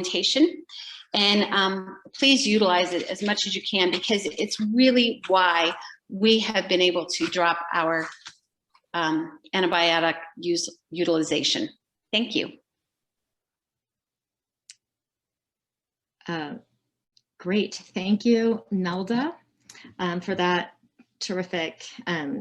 documentation. And please utilize it as much as you can, because it's really why we have been able to drop our antibiotic utilization. Thank you. Great. Thank you, Nelda, for that terrific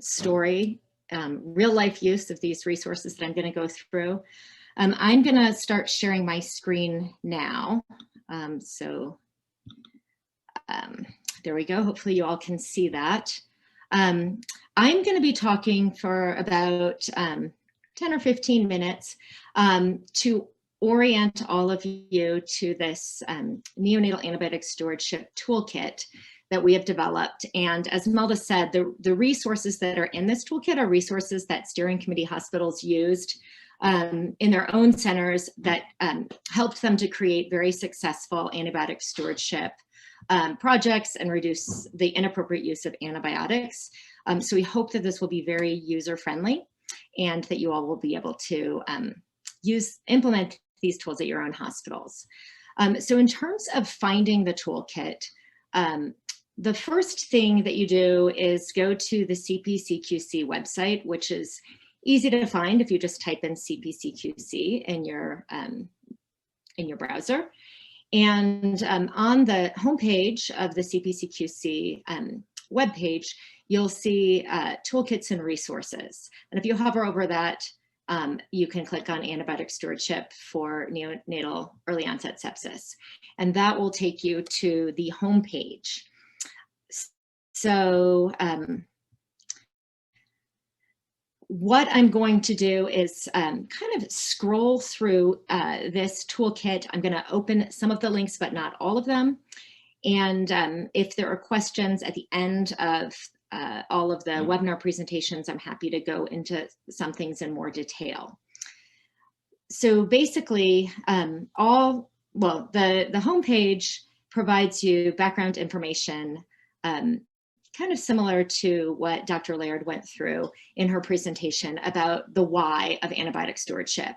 story, real life use of these resources that I'm going to go through. I'm going to start sharing my screen now. There we go. Hopefully you all can see that. I'm going to be talking for about 10 or 15 minutes to orient all of you to this neonatal antibiotic stewardship toolkit that we have developed. And as Melda said, the resources that are in this toolkit are resources that steering committee hospitals used in their own centers that helped them to create very successful antibiotic stewardship projects and reduce the inappropriate use of antibiotics. So we hope that this will be very user-friendly and that you all will be able to implement these tools at your own hospitals. So in terms of finding the toolkit, the first thing that you do is go to the CPCQC website, which is easy to find if you just type in CPCQC in your browser. And on the homepage of the CPCQC webpage, you'll see toolkits and resources. And if you hover over that, you can click on antibiotic stewardship for neonatal early onset sepsis. And that will take you to the homepage. So what I'm going to do is kind of scroll through this toolkit. I'm going to open some of the links, but not all of them. And if there are questions at the end of all of the webinar presentations, I'm happy to go into some things in more detail. So basically, the homepage provides you background information kind of similar to what Dr. Laird went through in her presentation about the why of antibiotic stewardship.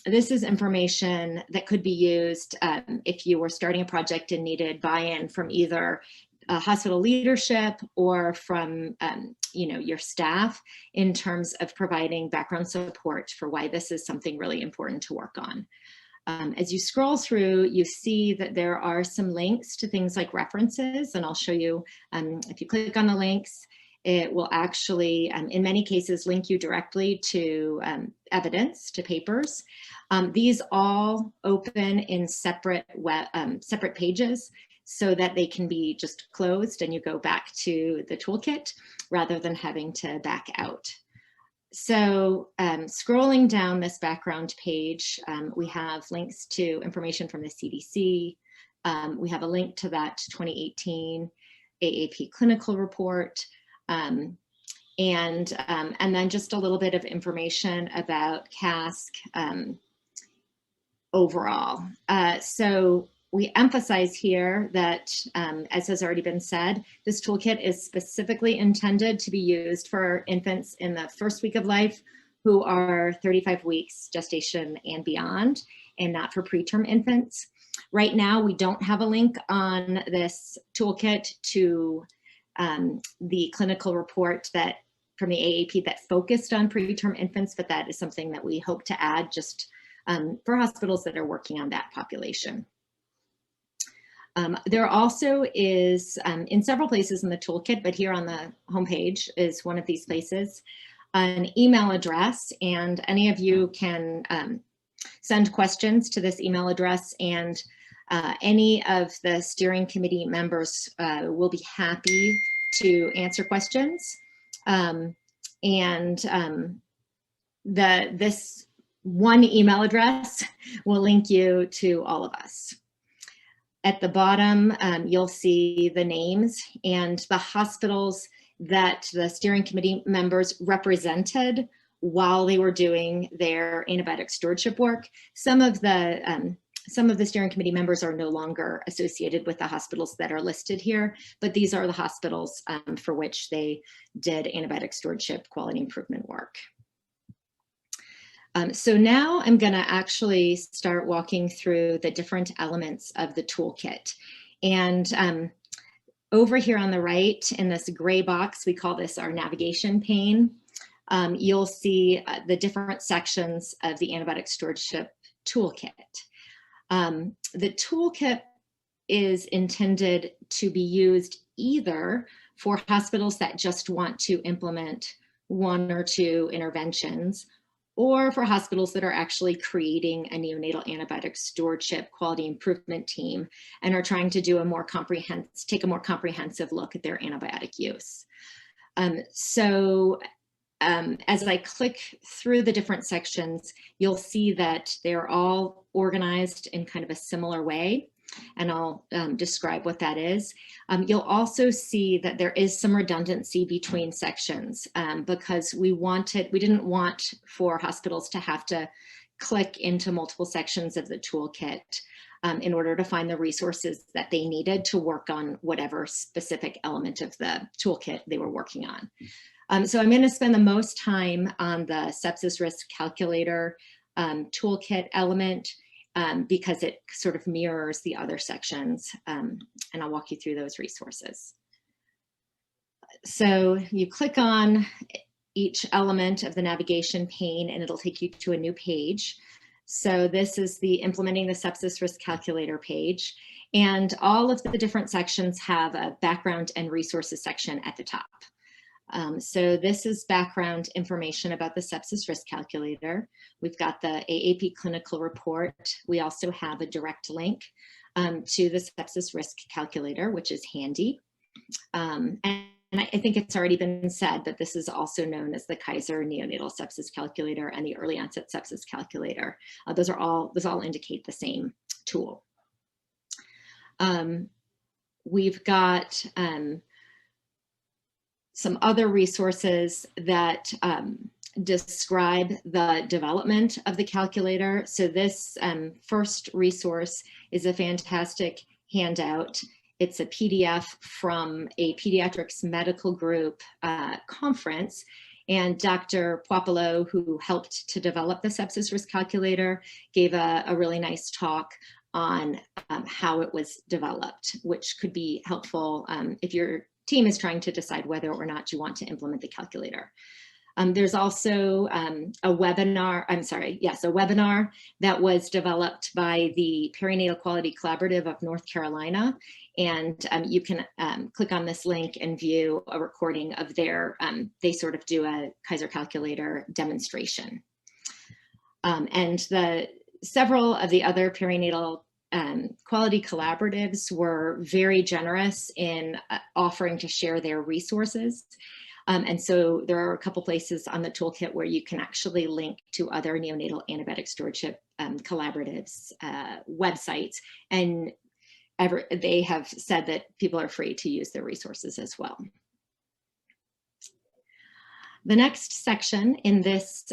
This is information that could be used if you were starting a project and needed buy-in from either hospital leadership or from your staff in terms of providing background support for why this is something really important to work on. As you scroll through, you see that there are some links to things like references, and I'll show you, if you click on the links, it will actually, in many cases, link you directly to evidence, to papers. These all open in separate pages so that they can be just closed and you go back to the toolkit rather than having to back out. So scrolling down this background page, we have links to information from the CDC. We have a link to that 2018 AAP clinical report, and then just a little bit of information about CASC overall. So we emphasize here that, as has already been said, this toolkit is specifically intended to be used for infants in the first week of life who are 35 weeks gestation and beyond, and not for preterm infants. Right now, we don't have a link on this toolkit to the clinical report that from the AAP that focused on preterm infants, but that is something that we hope to add just for hospitals that are working on that population. There also is, in several places in the toolkit, but here on the homepage is one of these places, an email address, and any of you can send questions to this email address, and any of the steering committee members will be happy to answer questions. This one email address will link you to all of us. At the bottom, you'll see the names and the hospitals that the steering committee members represented while they were doing their antibiotic stewardship work. Some of the steering committee members are no longer associated with the hospitals that are listed here, but these are the hospitals for which they did antibiotic stewardship quality improvement work. So now I'm going to actually start walking through the different elements of the toolkit. And over here on the right in this gray box, we call this our navigation pane. You'll see the different sections of the antibiotic stewardship toolkit. The toolkit is intended to be used either for hospitals that just want to implement one or two interventions, or for hospitals that are actually creating a neonatal antibiotic stewardship quality improvement team and are trying to do a more take a more comprehensive look at their antibiotic use. As I click through the different sections, you'll see that they're all organized in kind of a similar way, and I'll describe what that is. You'll also see that there is some redundancy between sections because we didn't want for hospitals to have to click into multiple sections of the toolkit in order to find the resources that they needed to work on whatever specific element of the toolkit they were working on. So I'm going to spend the most time on the sepsis risk calculator toolkit element because it sort of mirrors the other sections, and I'll walk you through those resources. So you click on each element of the navigation pane and it'll take you to a new page. So this is the implementing the sepsis risk calculator page, and all of the different sections have a background and resources section at the top. So this is background information about the sepsis risk calculator. We've got the AAP clinical report. We also have a direct link to the sepsis risk calculator, which is handy. And I think it's already been said that this is also known as the Kaiser neonatal sepsis calculator and the early onset sepsis calculator. Those all indicate the same tool. We've got some other resources that describe the development of the calculator. So this first resource is a fantastic handout. It's a PDF from a pediatrics medical group conference, and Dr. Puopolo, who helped to develop the sepsis risk calculator, gave a really nice talk on how it was developed, which could be helpful if your team is trying to decide whether or not you want to implement the calculator. There's also a webinar that was developed by the Perinatal Quality Collaborative of North Carolina. And you can click on this link and view a recording of their, they sort of do a Kaiser calculator demonstration. And several of the other perinatal quality collaboratives were very generous in offering to share their resources. And so there are a couple places on the toolkit where you can actually link to other neonatal antibiotic stewardship collaboratives websites, and they have said that people are free to use their resources as well. The next section in this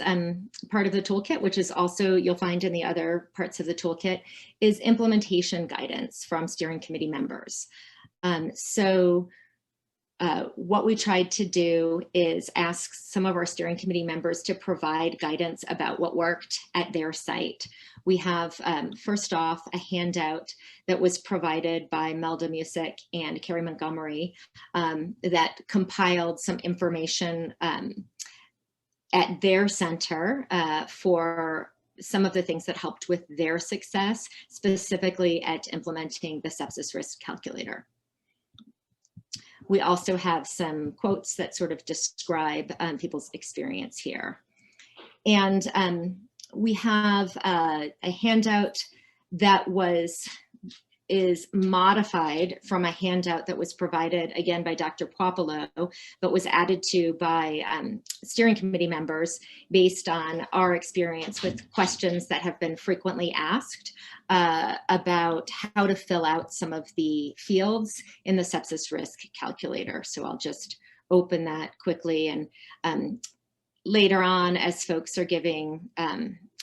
part of the toolkit, which is also you'll find in the other parts of the toolkit, is implementation guidance from steering committee members. What we tried to do is ask some of our steering committee members to provide guidance about what worked at their site. We have, first off, a handout that was provided by Melda Music and Carrie Montgomery that compiled some information at their center for some of the things that helped with their success, specifically at implementing the sepsis risk calculator. We also have some quotes that sort of describe people's experience here. And we have a handout that is modified from a handout that was provided again by Dr. Puopolo, but was added to by steering committee members based on our experience with questions that have been frequently asked about how to fill out some of the fields in the sepsis risk calculator. So I'll just open that quickly, and later on, as folks are giving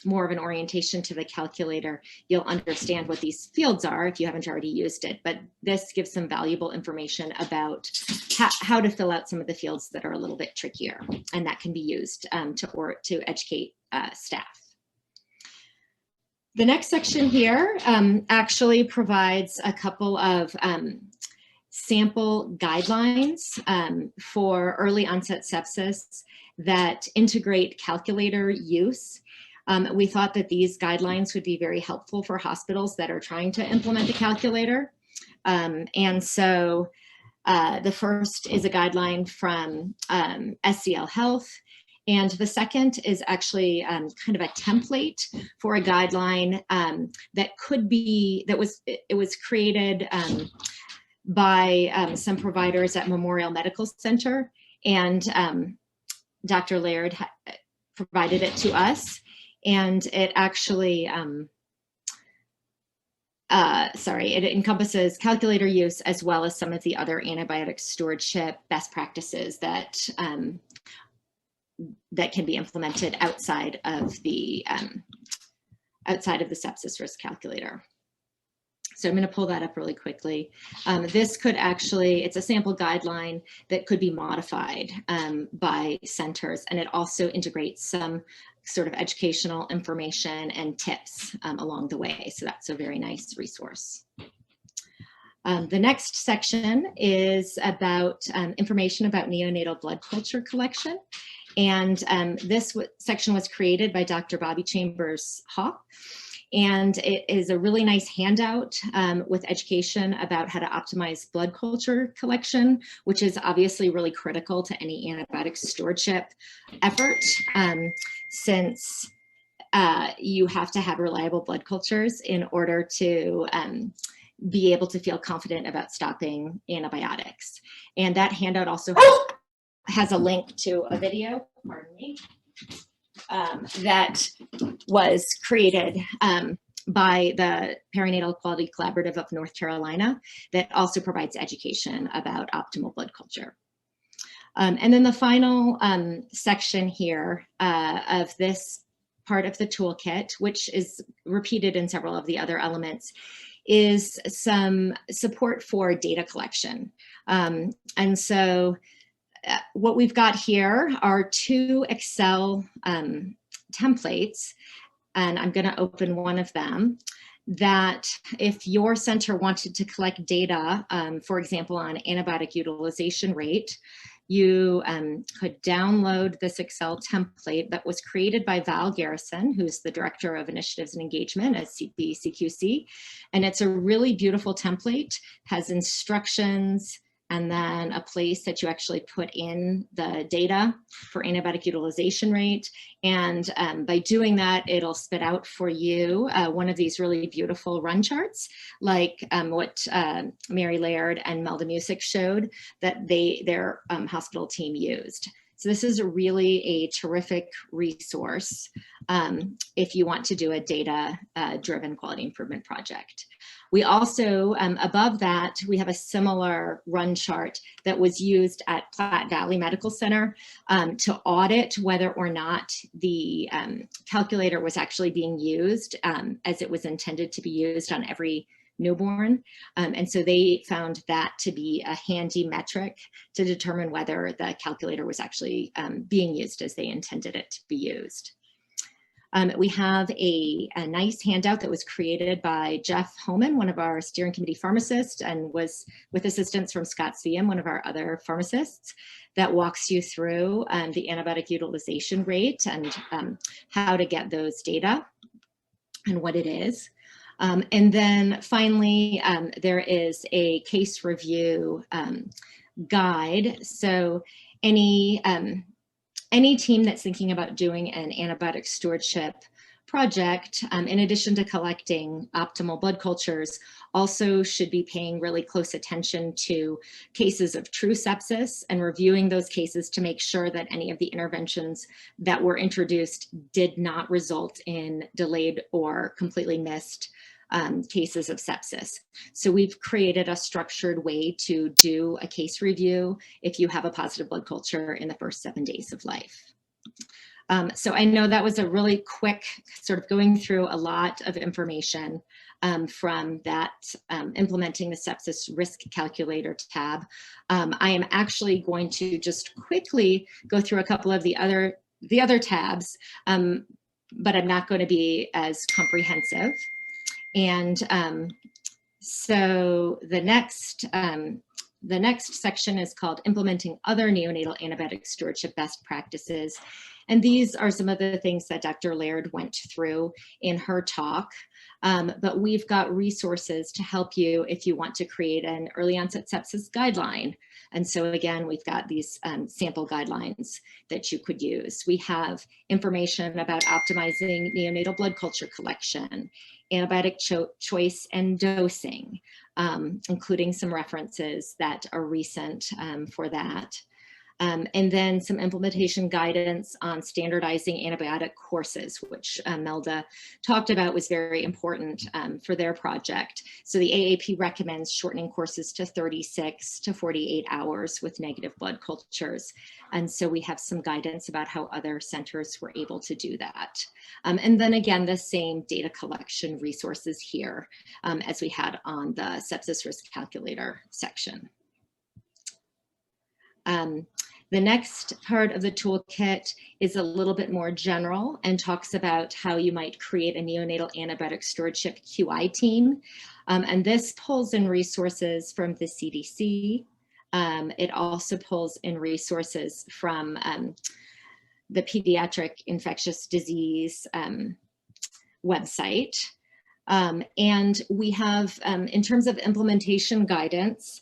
more of an orientation to the calculator, you'll understand what these fields are if you haven't already used it. But this gives some valuable information about how to fill out some of the fields that are a little bit trickier, and that can be used to educate staff. The next section here actually provides a couple of sample guidelines for early onset sepsis that integrate calculator use. We thought that these guidelines would be very helpful for hospitals that are trying to implement a calculator. And so the first is a guideline from SCL Health. And the second is actually kind of a template for a guideline that could be, it was created by some providers at Memorial Medical Center, and Dr. Laird provided it to us, and it actually, it encompasses calculator use as well as some of the other antibiotic stewardship best practices that that can be implemented outside of the sepsis risk calculator. So I'm going to pull that up really quickly. This could actually, it's a sample guideline that could be modified by centers, and it also integrates some sort of educational information and tips along the way. So that's a very nice resource. The next section is about information about neonatal blood culture collection. And this section was created by Dr. Bobby Chambers-Hawk. And it is a really nice handout with education about how to optimize blood culture collection, which is obviously really critical to any antibiotic stewardship effort, since you have to have reliable blood cultures in order to be able to feel confident about stopping antibiotics. And that handout also has a link to a video, pardon me, that was created by the Perinatal Quality Collaborative of North Carolina that also provides education about optimal blood culture. And then the final section here of this part of the toolkit, which is repeated in several of the other elements, is some support for data collection. And so what we've got here are 2 Excel templates, and I'm going to open one of them, that if your center wanted to collect data, for example, on antibiotic utilization rate, you could download this Excel template that was created by Val Garrison, who's the Director of Initiatives and Engagement at CPCQC. And it's a really beautiful template, has instructions, and then a place that you actually put in the data for antibiotic utilization rate. And by doing that, it'll spit out for you one of these really beautiful run charts, like what Mary Laird and Melda Music showed that their hospital team used. So this is really a terrific resource if you want to do a data-driven quality improvement project. We also, above that, we have a similar run chart that was used at Platte Valley Medical Center to audit whether or not the calculator was actually being used as it was intended to be used on every newborn. And so they found that to be a handy metric to determine whether the calculator was actually being used as they intended it to be used. We have a nice handout that was created by Jeff Homan, one of our steering committee pharmacists, and was with assistance from Scott Sveum, one of our other pharmacists, that walks you through the antibiotic utilization rate and how to get those data and what it is. And then finally, there is a case review guide. So any team that's thinking about doing an antibiotic stewardship project, in addition to collecting optimal blood cultures, also should be paying really close attention to cases of true sepsis and reviewing those cases to make sure that any of the interventions that were introduced did not result in delayed or completely missed cases of sepsis. So we've created a structured way to do a case review if you have a positive blood culture in the first 7 days of life. So I know that was a really quick sort of going through a lot of information from that implementing the sepsis risk calculator tab. I am actually going to just quickly go through a couple of the other tabs but I'm not going to be as comprehensive. And so the next section is called Implementing Other Neonatal Antibiotic Stewardship Best Practices. And these are some of the things that Dr. Laird went through in her talk. But we've got resources to help you if you want to create an early onset sepsis guideline. And so again, we've got these sample guidelines that you could use. We have information about optimizing neonatal blood culture collection, antibiotic choice and dosing, including some references that are recent for that. And then some implementation guidance on standardizing antibiotic courses, which Melda talked about was very important for their project. So the AAP recommends shortening courses to 36 to 48 hours with negative blood cultures. And so we have some guidance about how other centers were able to do that. And then again, the same data collection resources here as we had on the sepsis risk calculator section. The next part of the toolkit is a little bit more general and talks about how you might create a neonatal antibiotic stewardship QI team. And this pulls in resources from the CDC. It also pulls in resources from the Pediatric Infectious Disease website. And we have, in terms of implementation guidance,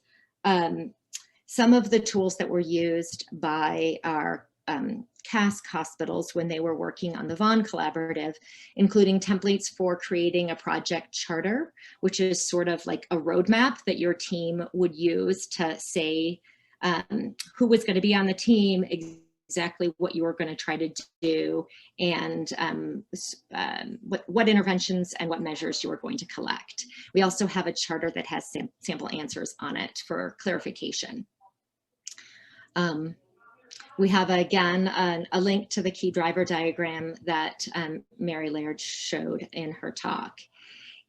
some of the tools that were used by our CASC hospitals when they were working on the Vaughan Collaborative, including templates for creating a project charter, which is sort of like a roadmap that your team would use to say who was going to be on the team, exactly what you were going to try to do, and what interventions and what measures you were going to collect. We also have a charter that has sample answers on it for clarification. We have, again, a link to the key driver diagram that Mary Laird showed in her talk.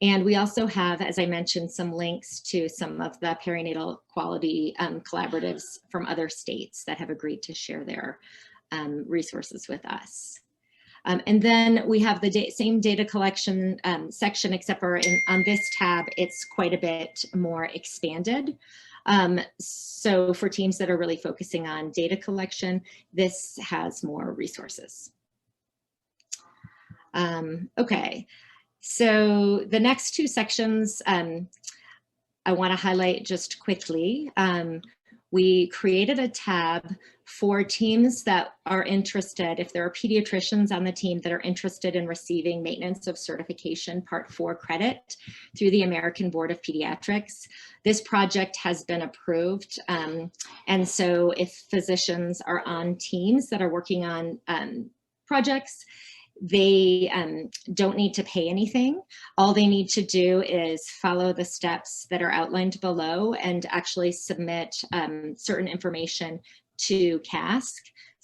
And we also have, as I mentioned, some links to some of the perinatal quality collaboratives from other states that have agreed to share their resources with us. And then we have the same data collection section, except for on this tab, it's quite a bit more expanded. So for teams that are really focusing on data collection, this has more resources. Okay, so the next two sections I want to highlight just quickly. We created a tab for teams that are interested, if there are pediatricians on the team that are interested in receiving maintenance of certification Part 4 credit through the American Board of Pediatrics. This project has been approved. And so if physicians are on teams that are working on projects, they don't need to pay anything. All they need to do is follow the steps that are outlined below and actually submit certain information to CASC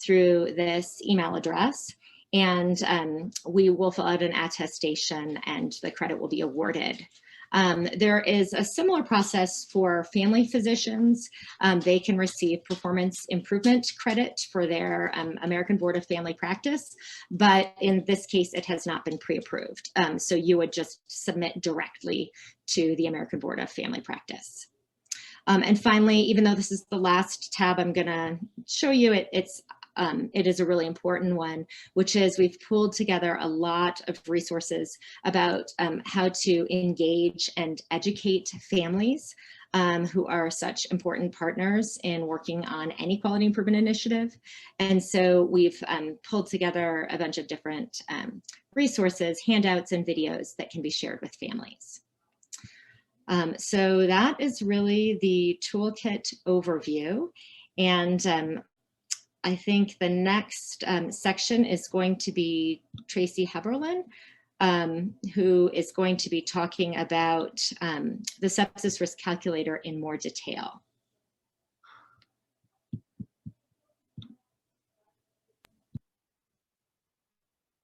through this email address. And we will fill out an attestation and the credit will be awarded. There is a similar process for family physicians. They can receive performance improvement credit for their American Board of Family Practice, but in this case, it has not been pre-approved. So you would just submit directly to the American Board of Family Practice. And finally, even though this is the last tab I'm gonna show you, it is a really important one, which is we've pulled together a lot of resources about how to engage and educate families who are such important partners in working on any quality improvement initiative. And so we've pulled together a bunch of different resources, handouts, and videos that can be shared with families. So that is really the toolkit overview. And I think the next section is going to be Tracy Heberlin, who is going to be talking about the sepsis risk calculator in more detail.